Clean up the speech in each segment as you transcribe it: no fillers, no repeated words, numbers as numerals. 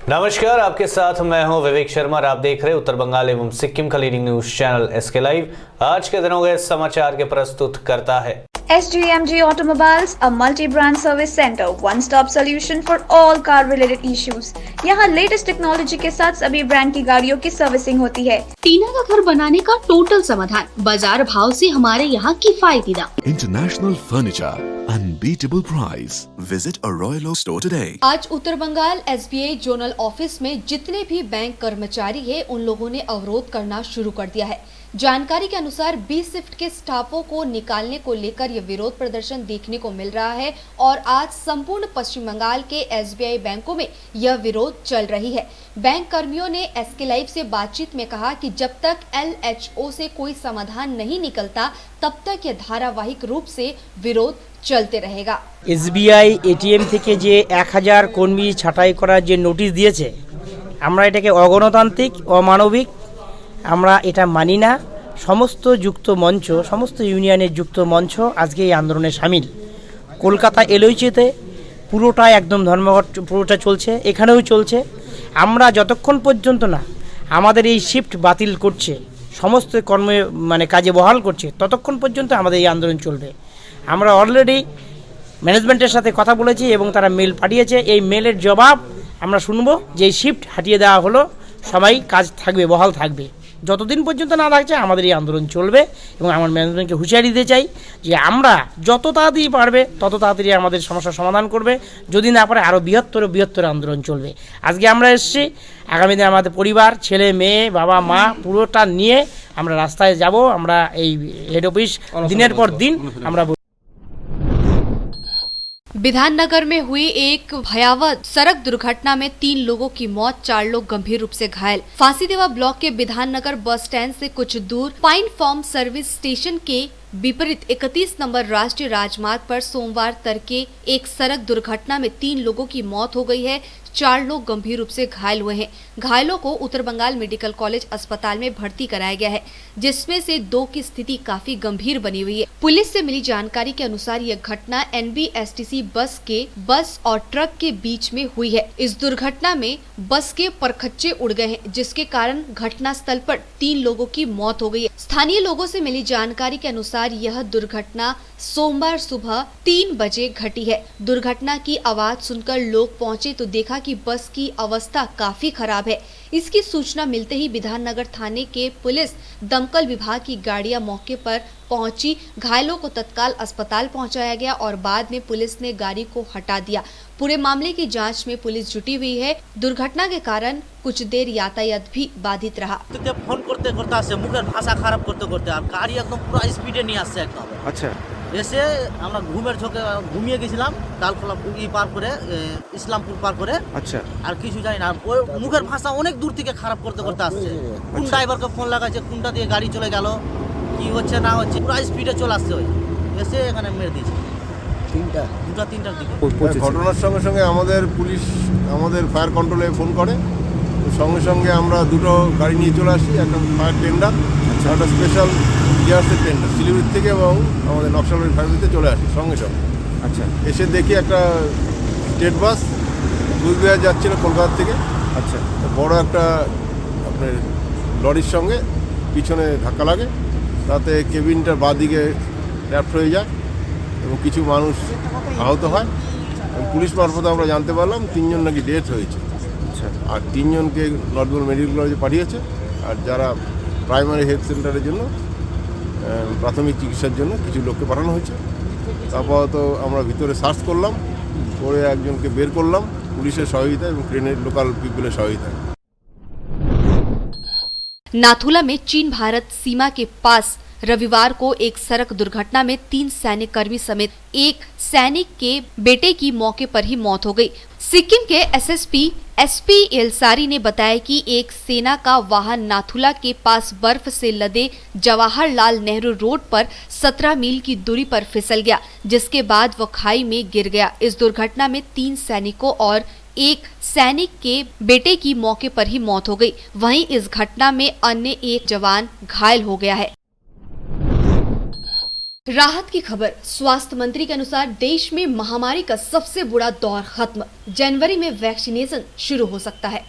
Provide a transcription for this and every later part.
नमस्कार, आपके साथ मैं हूं विवेक शर्मा और आप देख रहे हैं उत्तर बंगाल एवं सिक्किम का leading news channel SK live. आज के दिनों के समाचार के प्रस्तुत करता है SGMG Automobiles, a multi-brand service center, one-stop solution for all car-related issues. यहाँ लेटेस्ट टेक्नोलॉजी के साथ सभी ब्रांड की गाड़ियों की सर्विसिंग होती है। टीना का घर बनाने का टोटल समाधान, बाजार भाव से हमारे यहाँ किफायती दाम। International Furniture, unbeatable price. Visit a Royal Oak store today. आज उत्तर बंगाल SBI जोनल ऑफिस में जितने भी बैंक कर्मचारी है उन लोगों ने अवरोध करना शुरू कर दिया है। जानकारी के अनुसार 20 शिफ्ट के स्टाफों को निकालने को लेकर यह विरोध प्रदर्शन देखने को मिल रहा है और आज संपूर्ण पश्चिम बंगाल के SBI बैंकों में यह विरोध चल रही है। बैंक कर्मियों ने एसके लाइव से बातचीत में कहा कि जब तक LHO से कोई समाधान नहीं निकलता तब तक यह धारावाहिक रूप से विरोध चलते रहेगा। SBI ATM থেকে যে 1000 কর্মী ছাঁটাই করার যে নোটিশ দিয়েছে, আমরা এটাকে অগণতান্ত্রিক, অমানবিক, আমরা এটা মানি না। সমস্ত যুক্ত মঞ্চ, সমস্ত ইউনিয়নের যুক্ত মঞ্চ আজকে এই আন্দোলনে শামিল। কলকাতা এলওইচিতে পুরোটা একদম ধর্মঘট পুরোটা চলছে, এখানেও চলছে। আমরা যতক্ষণ পর্যন্ত না আমাদের এই শিফট বাতিল করছে, সমস্ত কর্মে কাজে বহাল করছে, ততক্ষণ পর্যন্ত আমাদের এই আন্দোলন চলবে। আমরা অলরেডি ম্যানেজমেন্টের সাথে কথা বলেছি এবং তারা মেল পাঠিয়েছে। এই মেলের জবাব আমরা শুনবো যে এই শিফট হাটিয়ে দেওয়া হলো, সবাই কাজ থাকবে, বহাল থাকবে। যতদিন পর্যন্ত না থাকছে আমাদের এই আন্দোলন চলবে এবং আমার ম্যানেজমেন্টকে হুঁশিয়ারি দিতে চাই যে আমরা যত তাড়াতাড়ি পারবে তত তাড়াতাড়ি আমাদের সমস্যার সমাধান করবে, যদি না পারে আরও বৃহত্তর আন্দোলন চলবে। আজকে আমরা এসেছি, আগামী দিনে আমাদের পরিবার, ছেলে মেয়ে, বাবা মা পুরোটা নিয়ে আমরা রাস্তায় যাব। আমরা এই হেড অফিস দিনের পর দিন আমরা विधाननगर में हुई एक भयावह सड़क दुर्घटना में 3 लोगों की मौत, 4 लोग गंभीर रूप से घायल। फांसीदेवा ब्लॉक के विधाननगर बस स्टैंड से कुछ दूर पाइन फार्म सर्विस स्टेशन के विपरीत 31 नंबर राष्ट्रीय राजमार्ग पर सोमवार तड़के एक सड़क दुर्घटना में 3 लोगों की मौत हो गई है, 4 लोग गंभीर रूप से घायल हुए हैं। घायलों को उत्तर बंगाल मेडिकल कॉलेज अस्पताल में भर्ती कराया गया है, जिसमें से 2 की स्थिति काफी गंभीर बनी हुई है। पुलिस से मिली जानकारी के अनुसार यह घटना NBSTC बस और ट्रक के बीच में हुई है। इस दुर्घटना में बस के परखच्चे उड़ गए हैं, जिसके कारण घटना स्थल पर 3 लोगों की मौत हो गई है। स्थानीय लोगों से मिली जानकारी के अनुसार यह दुर्घटना सोमवार सुबह 3 बजे घटी है। दुर्घटना की आवाज सुनकर लोग पहुंचे तो देखा कि बस की अवस्था काफी खराब है। इसकी सूचना मिलते ही विधाननगर थाने के पुलिस दमकल विभाग की गाड़ियां मौके पर पहुंची। घायलों को तत्काल अस्पताल पहुंचाया गया और बाद में पुलिस ने गाड़ी को हटा दिया। पूरे मामले की जांच में पुलिस जुटी हुई है। दुर्घटना के कारण कुछ देर यातायात भी बाधित रहा। ফোন করতে করতে আসছে, মুখের ভাষা খারাপ করতে করতে, আর গাড়ি একদম পুরো স্পিডে নিয়ে আসছে একদম। আচ্ছা, এসে আমরা ঘুমের ঝোঁকে ঘুমিয়ে গেছিলাম, ডালখোলা পার করে, ইসলামপুর পার করে। আচ্ছা, আর কিছু জানি না, ওই মুখের ভাষা অনেক দূর থেকে খারাপ করতে করতে আসছে। কোন ড্রাইভারকে ফোন লাগাইছে, কোনটা দিয়ে গাড়ি চলে গেল, কি হচ্ছে না হচ্ছে, পুরো স্পিডে চলে আসছে। ওই এসে এখানে মেরে দিয়েছে তিনটার দিকে। ঘটনার সঙ্গে সঙ্গে আমাদের পুলিশ আমাদের ফায়ার কন্ট্রোলে ফোন করে, সঙ্গে সঙ্গে আমরা 2টো গাড়ি নিয়ে চলে আসি, একটা ফায়ার টেন্ডার, একটা স্পেশাল গিয়ার্সের টেন্ডার শিলিগুড়ি থেকে, এবং আমাদের নকশালবাড়ি ফায়ার চলে আসি সঙ্গে সঙ্গে। আচ্ছা, এসে দেখি একটা স্টেট বাস কুচবিহার যাচ্ছিল কলকাতা থেকে। আচ্ছা, বড় একটা আপনার লরির সঙ্গে পিছনে ধাক্কা লাগে, তাতে কেবিনটার বাঁদিকে ল্যাফট হয়ে যায় এবং কিছু মানুষ আহত হয়। পুলিশ মারফত আমরা জানতে পারলাম 3 জন নাকি ডেথ হয়েছে। আচ্ছা, আর 3 জনকে নর্থ বেঙ্গল মেডিকেল কলেজে পাঠিয়েছে, আর যারা প্রাইমারি হেলথ সেন্টারের জন্য প্রাথমিক চিকিৎসার জন্য কিছু লোককে পাঠানো হয়েছে। আপাতত আমরা ভিতরে সার্চ করলাম, করে একজনকে বের করলাম পুলিশের সহযোগিতা এবং ট্রেনের লোকাল পিপলের সহযোগিতায়। नाथुला में चीन भारत सीमा के पास रविवार को एक सड़क दुर्घटना में 3 सैनिक कर्मी समेत एक सैनिक के बेटे की मौके पर ही मौत हो गई। सिक्किम के SSP SP एलसारी ने बताया कि एक सेना का वाहन नाथुला के पास बर्फ से लदे जवाहरलाल नेहरू रोड पर 17 मील की दूरी पर फिसल गया, जिसके बाद वह खाई में गिर गया। इस दुर्घटना में 3 सैनिकों और एक सैनिक के बेटे की मौके पर ही मौत हो गई। वहीं इस घटना में अन्य एक जवान घायल हो गया है। राहत की खबर। स्वास्थ्य मंत्री के अनुसार देश में महामारी का सबसे बुरा दौर खत्म। जनवरी में वैक्सीनेशन शुरू हो सकता है।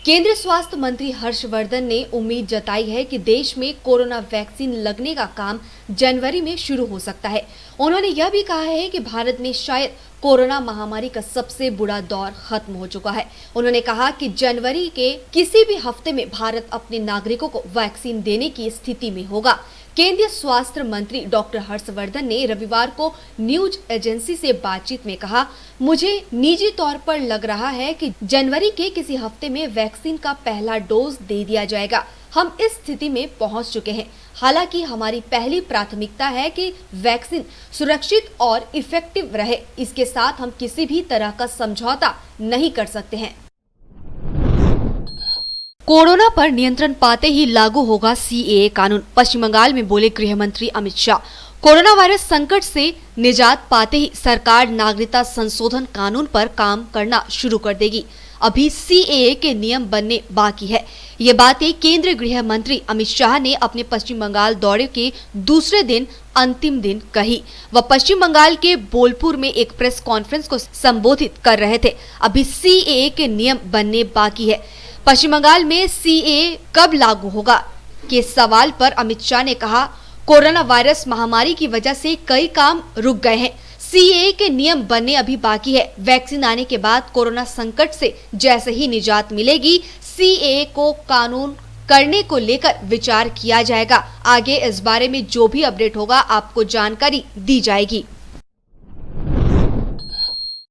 केंद्रीय स्वास्थ्य मंत्री हर्षवर्धन ने उम्मीद जताई है कि देश में कोरोना वैक्सीन लगने का काम जनवरी में शुरू हो सकता है। उन्होंने यह भी कहा है कि भारत में शायद कोरोना महामारी का सबसे बुरा दौर खत्म हो चुका है। उन्होंने कहा कि जनवरी के किसी भी हफ्ते में भारत अपने नागरिकों को वैक्सीन देने की स्थिति में होगा। केंद्रीय स्वास्थ्य मंत्री डॉक्टर हर्षवर्धन ने रविवार को न्यूज एजेंसी से बातचीत में कहा, मुझे निजी तौर पर लग रहा है कि जनवरी के किसी हफ्ते में वैक्सीन का पहला डोज दे दिया जाएगा। हम इस स्थिति में पहुंच चुके हैं। हालांकि हमारी पहली प्राथमिकता है कि वैक्सीन सुरक्षित और इफेक्टिव रहे। इसके साथ हम किसी भी तरह का समझौता नहीं कर सकते हैं। कोरोना पर नियंत्रण पाते ही लागू होगा सीएए कानून। पश्चिम बंगाल में बोले गृह मंत्री अमित शाह। कोरोना वायरस संकट से निजात पाते ही सरकार नागरिकता संशोधन कानून पर काम करना शुरू कर देगी। अभी सीएए के नियम बनने बाकी है। ये बातें केंद्रीय गृह मंत्री अमित शाह ने अपने पश्चिम बंगाल दौरे के दूसरे दिन अंतिम दिन कही। वह पश्चिम बंगाल के बोलपुर में एक प्रेस कॉन्फ्रेंस को संबोधित कर रहे थे। अभी सीएए के नियम बनने बाकी है। पश्चिम बंगाल में सीएए कब लागू होगा के सवाल पर अमित शाह ने कहा, कोरोना वायरस महामारी की वजह से कई काम रुक गए हैं। सीएए के नियम बनने अभी बाकी है। वैक्सीन आने के बाद कोरोना संकट से जैसे ही निजात मिलेगी, सीएए को कानून करने को लेकर विचार किया जाएगा। आगे इस बारे में जो भी अपडेट होगा आपको जानकारी दी जाएगी।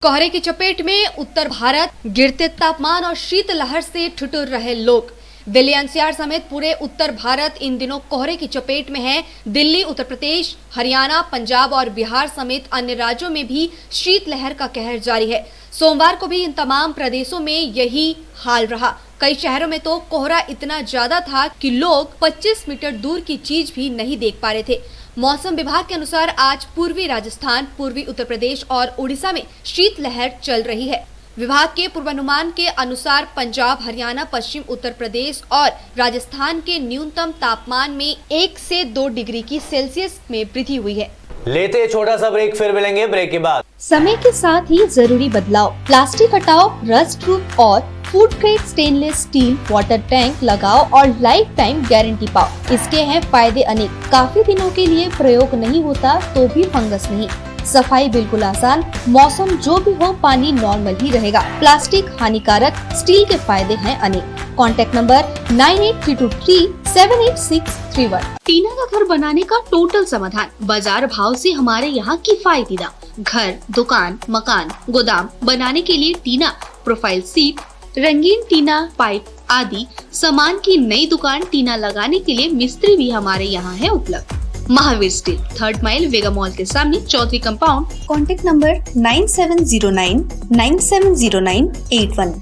कोहरे की चपेट में उत्तर भारत, गिरते तापमान और शीतलहर से ठिठुर रहे लोग। दिल्ली एनसीआर समेत पूरे उत्तर भारत इन दिनों कोहरे की चपेट में है। दिल्ली, उत्तर प्रदेश, हरियाणा, पंजाब और बिहार समेत अन्य राज्यों में भी शीतलहर का कहर जारी है। सोमवार को भी इन तमाम प्रदेशों में यही हाल रहा। कई शहरों में तो कोहरा इतना ज्यादा था कि लोग 25 मीटर दूर की चीज भी नहीं देख पा रहे थे। मौसम विभाग के अनुसार आज पूर्वी राजस्थान, पूर्वी उत्तर प्रदेश और उड़ीसा में शीतलहर चल रही है। विभाग के पूर्वानुमान के अनुसार पंजाब, हरियाणा, पश्चिम उत्तर प्रदेश और राजस्थान के न्यूनतम तापमान में 1 से 2 डिग्री की सेल्सियस में वृद्धि हुई है। लेते छोटा सा ब्रेक, फिर मिलेंगे ब्रेक के बाद। समय के साथ ही जरूरी बदलाव। प्लास्टिक हटाओ, रस्ट प्रूफ और food grade stainless still water tank लगाओ और लाइफ टाइम गारंटी पाओ। इसके हैं फायदे अनेक। काफी दिनों के लिए प्रयोग नहीं होता तो भी फंगस नहीं। सफाई बिल्कुल आसान। मौसम जो भी हो, पानी नॉर्मल ही रहेगा। प्लास्टिक हानिकारक, स्टील के फायदे हैं अनेक। Contact number 9832378631। टीना का घर बनाने का टोटल समाधान। बाजार भाव से हमारे यहाँ किफायती दाम। घर, दुकान, मकान, गोदाम बनाने के लिए टीना, प्रोफाइल सीट, रंगीन टीना, पाइप आदि सामान की नई दुकान टीना लगाने के लिए मिस्त्री भी हमारे यहाँ है उपलब्ध। महावीर स्टील, 3rd माइल, वेगा मॉल के सामने, चौधरी कंपाउंड। Contact number 9709970981।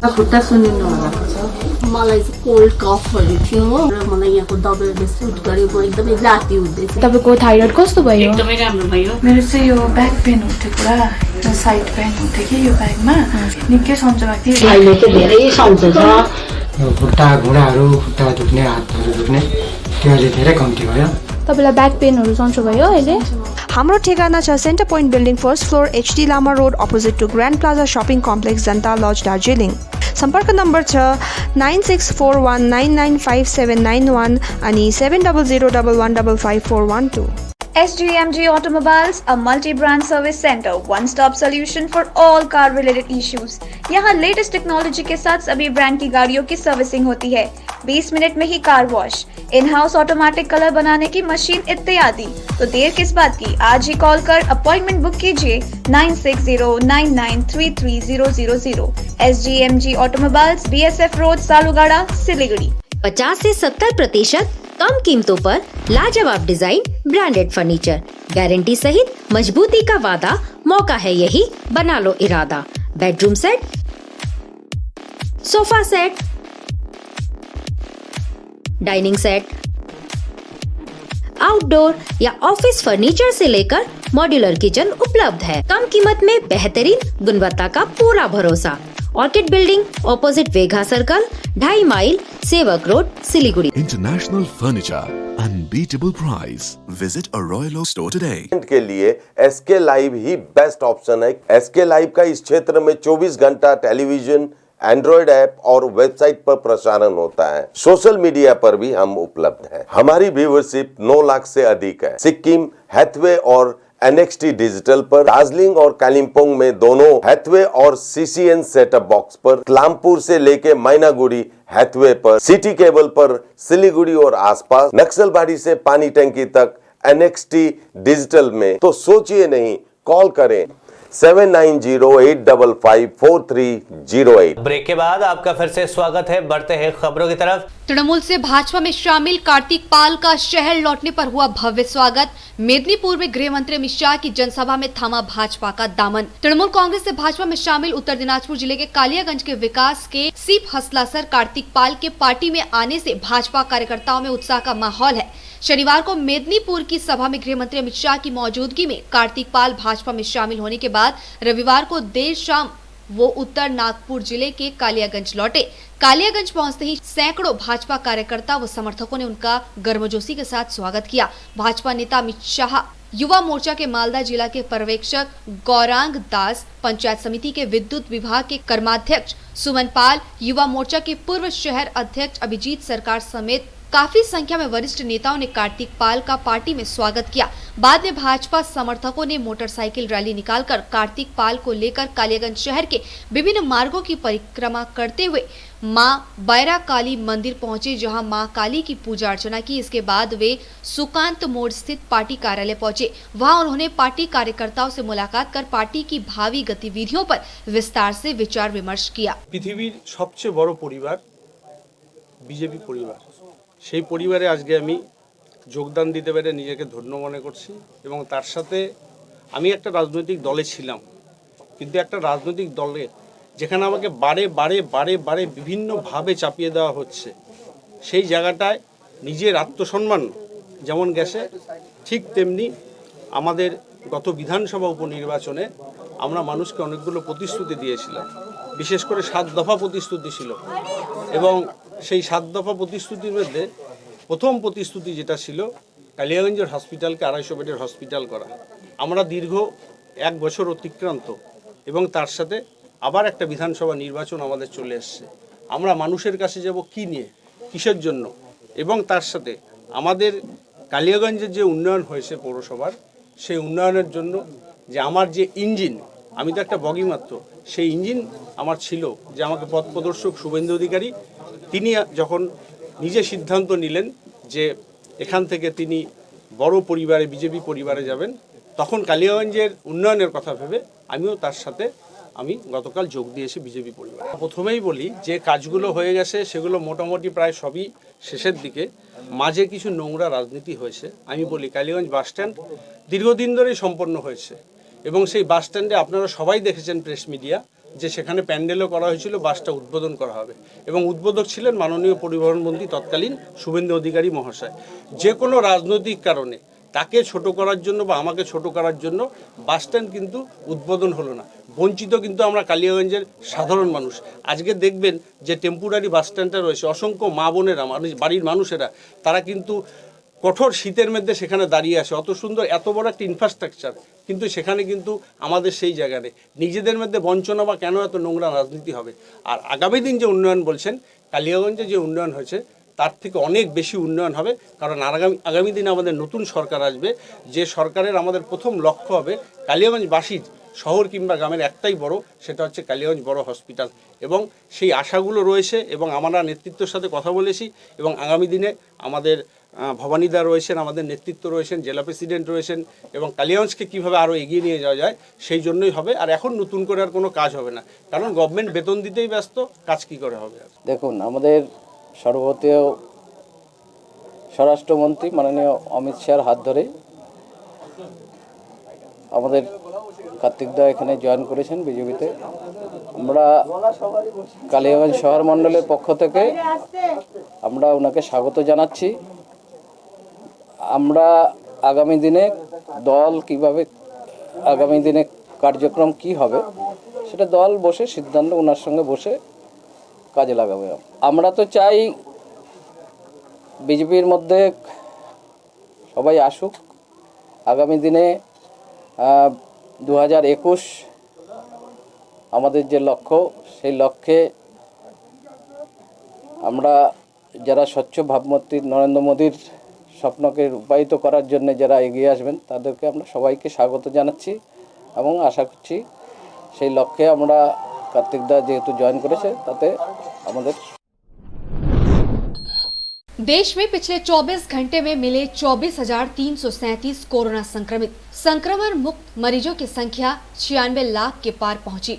खुट्टा सुनिनु भएको छ। मलाई चाहिँ कोल्ड कफहरू थियो र मलाई यहाँको दबाईले सुट गर्यो। म एकदमै जाती हुँदैछ। तपाईको थाइरोइड कस्तो भयो? एकदमै राम्रो भयो। मेरो चाहिँ यो ब्याक पेन हुन्थ्यो पुरा, यो साइड पेन हुन्थ्यो कि यो ब्याकमा निकै सन्चो भएको थियो। अहिले चाहिँ धेरै सन्चो छ। यो खुट्टा घुँडाहरू, खुट्टा दुख्ने, हातहरू दुख्ने त्यो अहिले धेरै कम्ती भयो। तपाईलाई ब्याक पेनहरू सन्चो भयो अहिले? हाम्रो ठेगाना छ centre point building, 1st floor, HD Lama road, opposite to grand plaza shopping complex, Janata lodge, Darjeeling. सम्पर्क नम्बर छ 9641995791 अनि 7001155412। SGMG Automobiles, a multi-brand service center, one-stop solution for all car-related issues. यहाँ लेटेस्ट टेक्नोलॉजी के साथ सभी ब्रांड की गाड़ियों की सर्विसिंग होती है। 20 मिनट में ही car wash, in house automatic colour बनाने की मशीन इत्यादि। तो देर किस बात की, आज ही कॉल कर अपॉइंटमेंट बुक कीजिए 9609933000। SGMG Automobiles, BSF road, Salugara, Siliguri. 50 से 70% कम कीमतों पर लाजवाब डिजाइन, ब्रांडेड फर्नीचर, गारंटी सहित मजबूती का वादा। मौका है यही, बना लो इरादा। Bedroom set, sofa set, dining set, outdoor या ऑफिस फर्नीचर से लेकर मॉड्यूलर किचन उपलब्ध है। कम कीमत में बेहतरीन गुणवत्ता का पूरा भरोसा। Orchid building opposite Vega circle 2.5 mile Sevoke road Siliguri. International Furniture, unbeatable price. Visit a Royal Oak store today. के लिए SK लाइव ही बेस्ट ऑप्शन है। SK लाइव का इस क्षेत्र में 24 घंटा टेलीविजन, एंड्रॉइड ऐप और वेबसाइट पर प्रसारण होता है। सोशल मीडिया पर भी हम उपलब्ध हैं। हमारी व्यूवरशिप 9 लाख से अधिक है। सिक्किम, हैथवे और NXT डिजिटल पर, दार्जिलिंग और कालिम्पोंग में दोनों हैथवे और CCN सेटअप बॉक्स पर, क्लामपुर से लेके मैनागुड़ी हैथवे पर, सिटी केबल पर, सिलीगुड़ी और आसपास, नक्सलबाड़ी से पानी टंकी तक NXT डिजिटल में। तो सोचिए नहीं, कॉल करें 7908554308। ब्रेक के बाद आपका फिर से स्वागत है। बढ़ते हैं खबरों की तरफ। तृणमूल से भाजपा में शामिल कार्तिक पाल का शहर लौटने पर हुआ भव्य स्वागत। मेदिनीपुर में गृह मंत्री अमित शाह की जनसभा में थामा भाजपा का दामन। तृणमूल कांग्रेस से भाजपा में शामिल उत्तर दिनाजपुर जिले के कालियागंज के विकास के सीप हसलासर कार्तिक पाल के पार्टी में आने से भाजपा कार्यकर्ताओं में उत्साह का माहौल है। शनिवार को मेदिनीपुर की सभा में गृह मंत्री अमित शाह की मौजूदगी में कार्तिक पाल भाजपा में शामिल होने के बाद रविवार को देर शाम वो उत्तर नागपुर जिले के कालियागंज लौटे। कालियागंज पहुंचते ही सैकड़ों भाजपा कार्यकर्ता व समर्थकों ने उनका गर्मजोशी के साथ स्वागत किया। भाजपा नेता अमित शाह, युवा मोर्चा के मालदा जिला के पर्यवेक्षक गौरांग दास, पंचायत समिति के विद्युत विभाग के कर्माध्यक्ष सुमन पाल, युवा मोर्चा के पूर्व शहर अध्यक्ष अभिजीत सरकार समेत काफी संख्या में वरिष्ठ नेताओं ने कार्तिक पाल का पार्टी में स्वागत किया। बाद में भाजपा समर्थकों ने मोटरसाइकिल रैली निकालकर कार्तिक पाल को लेकर कालियागंज शहर के विभिन्न मार्गों की परिक्रमा करते हुए मां बैरा काली मंदिर पहुंचे, जहां मां काली की पूजा अर्चना की। इसके बाद वे सुकांत मोड़ स्थित पार्टी कार्यालय पहुंचे। वहां उन्होंने पार्टी कार्यकर्ताओं से मुलाकात कर पार्टी की भावी गतिविधियों पर विस्तार से विचार विमर्श किया। पृथ्वीर सबचेয়ে বড় পরিবার বিজেপি পরিবার, সেই পরিবারে আজকে আমি যোগদান দিতে পেরে নিজেকে ধন্য মনে করছি। এবং তার সাথে আমি একটা রাজনৈতিক দলে ছিলাম, কিন্তু একটা রাজনৈতিক দলে যেখানে আমাকে বারে বারে বারে বারে বিভিন্নভাবে চাপিয়ে দেওয়া হচ্ছে, সেই জায়গাটায় নিজের আত্মসম্মান যেমন গেছে, ঠিক তেমনি আমাদের গত বিধানসভা উপনির্বাচনে আমরা মানুষকে অনেকগুলো প্রতিশ্রুতি দিয়েছিলাম। বিশেষ করে 7 দফা প্রতিশ্রুতি ছিল এবং সেই 7 দফা প্রতিশ্রুতির মধ্যে প্রথম প্রতিশ্রুতি যেটা ছিল কালিয়াগঞ্জের হসপিটালকে 250 বেডের হসপিটাল করা। আমরা দীর্ঘ 1 বছর অতিক্রান্ত এবং তার সাথে আবার একটা বিধানসভা নির্বাচন আমাদের চলে এসছে। আমরা মানুষের কাছে যাব কি নিয়ে, কিসের জন্য, এবং তার সাথে আমাদের কালিয়াগঞ্জের যে উন্নয়ন হয়েছে পৌরসভার, সেই উন্নয়নের জন্য যে আমার যে ইঞ্জিন, আমি তো একটা বগি মাত্র, সেই ইঞ্জিন আমার ছিল যে আমাকে পথ প্রদর্শক শুভেন্দু অধিকারী, তিনি যখন নিজে সিদ্ধান্ত নিলেন যে এখান থেকে তিনি বড় পরিবারে বিজেপি পরিবারে যাবেন, তখন কালিয়াগঞ্জের উন্নয়নের কথা ভেবে আমিও তার সাথে আমি গতকাল যোগ দিয়েছি বিজেপি পরিবারে। প্রথমেই বলি যে কাজগুলো হয়ে গেছে সেগুলো মোটামুটি প্রায় সবই শেষের দিকে। মাঝে কিছু নোংরা রাজনীতি হয়েছে। আমি বলি কালিয়াগঞ্জ বাস স্ট্যান্ড দীর্ঘদিন ধরেই সম্পন্ন হয়েছে এবং সেই বাস স্ট্যান্ডে আপনারা সবাই দেখেছেন প্রেস মিডিয়া যে সেখানে প্যান্ডেলও করা হয়েছিল, বাসটা উদ্বোধন করা হবে এবং উদ্বোধক ছিলেন মাননীয় পরিবহন মন্ত্রী তৎকালীন শুভেন্দু অধিকারী মহাশয়। যে কোনো রাজনৈতিক কারণে তাকে ছোট করার জন্য বা আমাকে ছোট করার জন্য বাস স্ট্যান্ড কিন্তু উদ্বোধন হলো না। বঞ্চিত কিন্তু আমরা কালিয়াগঞ্জের সাধারণ মানুষ। আজকে দেখবেন যে টেম্পোরারি বাস স্ট্যান্ডটা রয়েছে, অসংখ্য মা বোনেরা, বাড়ির মানুষেরা, তারা কিন্তু কঠোর শীতের মধ্যে সেখানে দাঁড়িয়ে আসে। অত সুন্দর এত বড় একটা ইনফ্রাস্ট্রাকচার, কিন্তু সেখানে কিন্তু আমাদের সেই জায়গা নেই। নিজেদের মধ্যে বঞ্চনা বা কেন এত নোংরা রাজনীতি হবে। আর আগামী দিন যে উন্নয়ন বলছেন, কালিয়াগঞ্জে যে উন্নয়ন হয়েছে তার থেকে অনেক বেশি উন্নয়ন হবে, কারণ আগামী দিনে আমাদের নতুন সরকার আসবে, যে সরকারের আমাদের প্রথম লক্ষ্য হবে কালিয়াগঞ্জবাসীর শহর কিংবা গ্রামের একটাই বড়, সেটা হচ্ছে কালিয়াগঞ্জ বড় হসপিটাল। এবং সেই আশাগুলো রয়েছে এবং আমরা নেতৃত্বের সাথে কথা বলেছি এবং আগামী দিনে আমাদের ভবানীদা রয়েছেন, আমাদের নেতৃত্ব রয়েছেন, জেলা প্রেসিডেন্ট রয়েছেন এবং কালিয়াগঞ্জকে কীভাবে আরও এগিয়ে নিয়ে যাওয়া যায় সেই জন্যই হবে। আর এখন নতুন করে আর কোনো কাজ হবে না, কারণ গভর্নমেন্ট বেতন দিতেই ব্যস্ত, কাজ কী করে হবে। দেখুন, আমাদের সর্বভারতীয় স্বরাষ্ট্রমন্ত্রী মাননীয় অমিত শাহর হাত ধরে আমাদের কার্তিকদা এখানে জয়েন করেছেন বিজেপিতে। আমরা কালিয়াগঞ্জ শহর মণ্ডলের পক্ষ থেকে আমরা ওনাকে স্বাগত জানাচ্ছি। আমরা আগামী দিনে দল কিভাবে, আগামী দিনে কার্যক্রম কি হবে সেটা দল বসে সিদ্ধান্ত ওনার সঙ্গে বসে কাজে লাগাবে। আমরা তো চাই বিজেপির মধ্যে সবাই আসুক। আগামী দিনে 2021 আমাদের যে লক্ষ্য, সেই লক্ষ্যে আমরা যারা স্বচ্ছ ভাবমূর্তি নরেন্দ্র মোদীর স্বপ্নকে রূপায়িত করার জন্য যারা এগিয়ে আসবেন তাদেরকে আমরা সবাইকে স্বাগত জানাচ্ছি এবং আশা করছি সেই লক্ষ্যে আমরা কার্তিক দা যেহেতু জয়েন করেছে তাতে আমাদের। देश में पिछले 24 घंटे में मिले 24,337 कोरोना संक्रमित। संक्रमण मुक्त मरीजों की संख्या 96 लाख के पार पहुंची।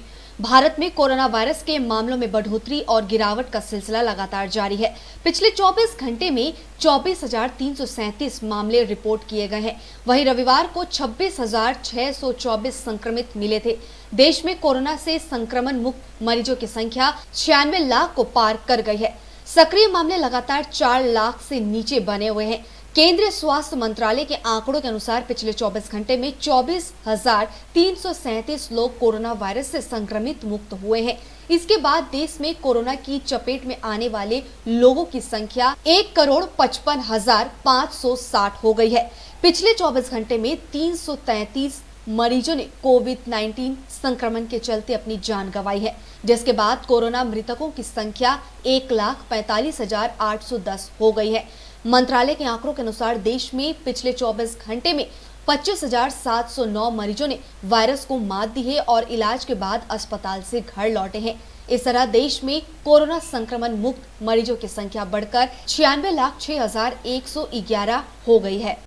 भारत में कोरोना वायरस के मामलों में बढ़ोतरी और गिरावट का सिलसिला लगातार जारी है। पिछले 24 घंटे में 24,337 मामले रिपोर्ट किए गए हैं। वहीं रविवार को 26,624 संक्रमित मिले थे। देश में कोरोना से संक्रमण मुक्त मरीजों की संख्या 96 लाख को पार कर गई है। सक्रिय मामले लगातार 4 लाख से नीचे बने हुए हैं। केंद्रीय स्वास्थ्य मंत्रालय के आंकड़ों के अनुसार पिछले 24 घंटे में 24,337 लोग कोरोना वायरस से संक्रमित मुक्त हुए हैं। इसके बाद देश में कोरोना की चपेट में आने वाले लोगों की संख्या 1,55,560 हो गई है। पिछले 24 घंटे में 333 मरीजों ने कोविड-19 संक्रमण के चलते अपनी जान गंवाई है, जिसके बाद कोरोना मृतकों की संख्या 1,45,810 हो गई है। मंत्रालय के आंकड़ों के अनुसार देश में पिछले 24 घंटे में 25,709 मरीजों ने वायरस को मात दी है और इलाज के बाद अस्पताल से घर लौटे हैं। इस तरह देश में कोरोना संक्रमण मुक्त मरीजों की संख्या बढ़कर 96,06,111 हो गई है।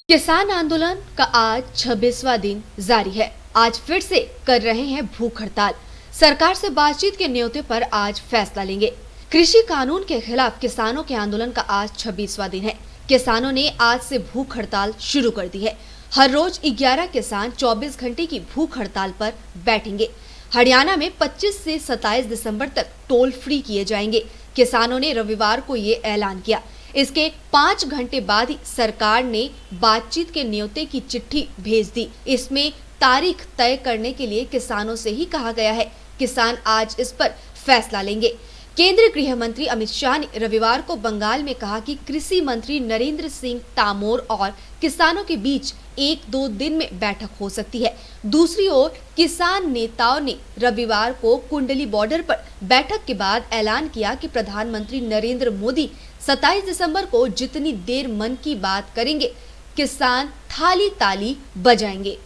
किसान आंदोलन का आज 26वां दिन जारी है। आज फिर से कर रहे हैं भूख हड़ताल। सरकार से बातचीत के न्योते पर आज फैसला लेंगे। कृषि कानून के खिलाफ किसानों के आंदोलन का आज 26वां दिन है। किसानों ने आज से भूख हड़ताल शुरू कर दी है। हर रोज 11 किसान 24 घंटे की भूख हड़ताल पर बैठेंगे। हरियाणा में 25 से 27 दिसंबर तक टोल फ्री किए जाएंगे। किसानों ने रविवार को ये ऐलान किया। इसके 5 घंटे बाद ही सरकार ने बातचीत के न्योते की चिट्ठी भेज दी। इसमें तारीख तय करने के लिए किसानों से ही कहा गया है। किसान आज इस पर फैसला लेंगे। केंद्रीय गृह मंत्री अमित शाह ने रविवार को बंगाल में कहा कि कृषि मंत्री नरेंद्र सिंह तोमर और किसानों के बीच 1-2 दिन में बैठक हो सकती है। दूसरी ओर किसान नेताओं ने रविवार को कुंडली बॉर्डर पर बैठक के बाद ऐलान किया कि प्रधानमंत्री नरेंद्र मोदी 27 दिसंबर को जितनी देर मन की बात करेंगे, किसान थाली ताली बजाएंगे।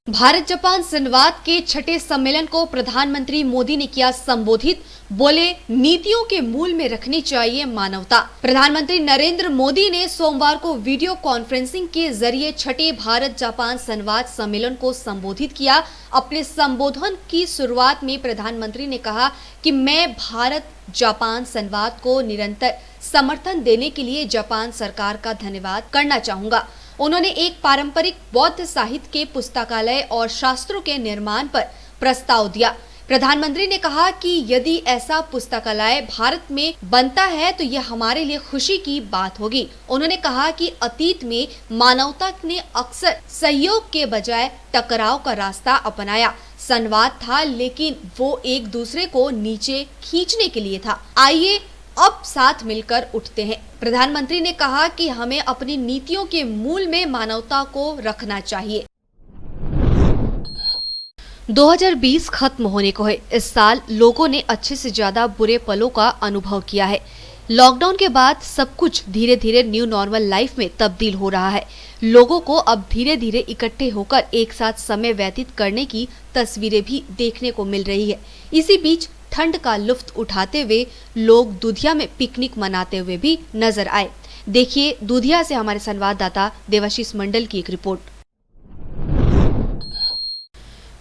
भारत जापान संवाद के छठे सम्मेलन को प्रधानमंत्री मोदी ने किया संबोधित। बोले, नीतियों के मूल में रखनी चाहिए मानवता। प्रधानमंत्री नरेंद्र मोदी ने सोमवार को वीडियो कॉन्फ्रेंसिंग के जरिए छठे भारत जापान संवाद सम्मेलन को संबोधित किया। अपने संबोधन की शुरुआत में प्रधानमंत्री ने कहा कि मैं भारत जापान संवाद को निरंतर समर्थन देने के लिए जापान सरकार का धन्यवाद करना चाहूंगा। उन्होंने एक पारंपरिक बौद्ध साहित्य के पुस्तकालय और शास्त्रों के निर्माण पर प्रस्ताव दिया। प्रधानमंत्री ने कहा कि यदि ऐसा पुस्तकालय भारत में बनता है तो यह हमारे लिए खुशी की बात होगी। उन्होंने कहा कि अतीत में मानवता ने अक्सर सहयोग के बजाय टकराव का रास्ता अपनाया। संवाद था, लेकिन वो एक दूसरे को नीचे खींचने के लिए था। आइए अब साथ मिलकर उठते हैं। प्रधानमंत्री ने कहा कि हमें अपनी नीतियों के मूल में मानवता को रखना चाहिए। 2020 खत्म होने को है। इस साल लोगों ने अच्छे से ज्यादा बुरे पलों का अनुभव किया है। लॉकडाउन के बाद सब कुछ धीरे धीरे न्यू नॉर्मल लाइफ में तब्दील हो रहा है। लोगों को अब धीरे धीरे इकट्ठे होकर एक साथ समय व्यतीत करने की तस्वीरें भी देखने को मिल रही है। इसी बीच ठंड का लुत्फ उठाते हुए लोग दूधिया में पिकनिक मनाते हुए भी नजर आए। देखिए दूधिया से हमारे संवाददाता देवाशीष मंडल की एक रिपोर्ट।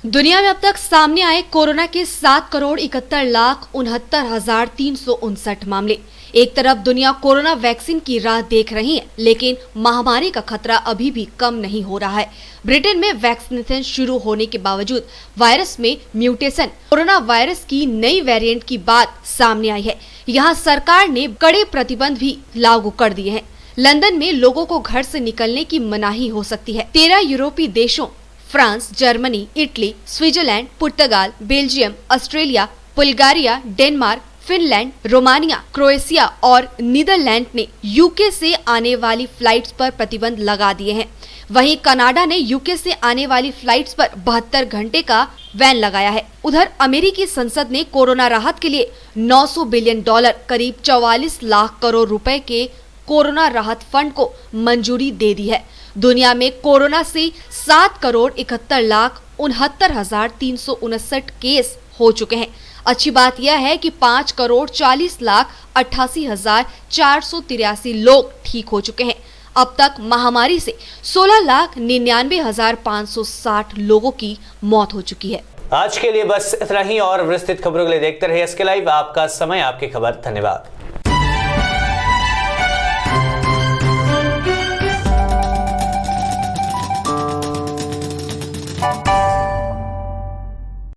दुनिया में अब तक सामने आए कोरोना के 7,71,69,359 मामले। एक तरफ दुनिया कोरोना वैक्सीन की राह देख रही है, लेकिन महामारी का खतरा अभी भी कम नहीं हो रहा है। ब्रिटेन में वैक्सीनेशन शुरू होने के बावजूद वायरस में म्यूटेशन, कोरोना वायरस की नई वेरिएंट की बात सामने आई है। यहाँ सरकार ने कड़े प्रतिबंध भी लागू कर दिए हैं। लंदन में लोगों को घर से निकलने की मनाही हो सकती है। 13 यूरोपीय देशों फ्रांस, जर्मनी, इटली, स्विट्जरलैंड, पुर्तगाल, Belgium, Australia, Bulgaria, Denmark, Finland, Romania, Croatia और नीदरलैंड ने यूके से आने वाली फ्लाइट्स पर प्रतिबंध लगा दिए हैं। वहीं कनाडा ने यूके से आने वाली फ्लाइट्स पर 72 घंटे का बैन लगाया है। उधर अमेरिकी संसद ने कोरोना राहत के लिए $900 बिलियन करीब 44 लाख करोड़ रुपए के कोरोना राहत फंड को मंजूरी दे दी है। दुनिया में कोरोना से 7,71,69,359 केस हो चुके हैं। अच्छी बात यह है कि 5,40,88,483 लोग ठीक हो चुके हैं। अब तक महामारी से 16,99,560 लोगों की मौत हो चुकी है। आज के लिए बस इतना ही और विस्तृत खबरों के लिए देखते रहिए एसके लाइव। आपका समय, आपकी खबर। धन्यवाद।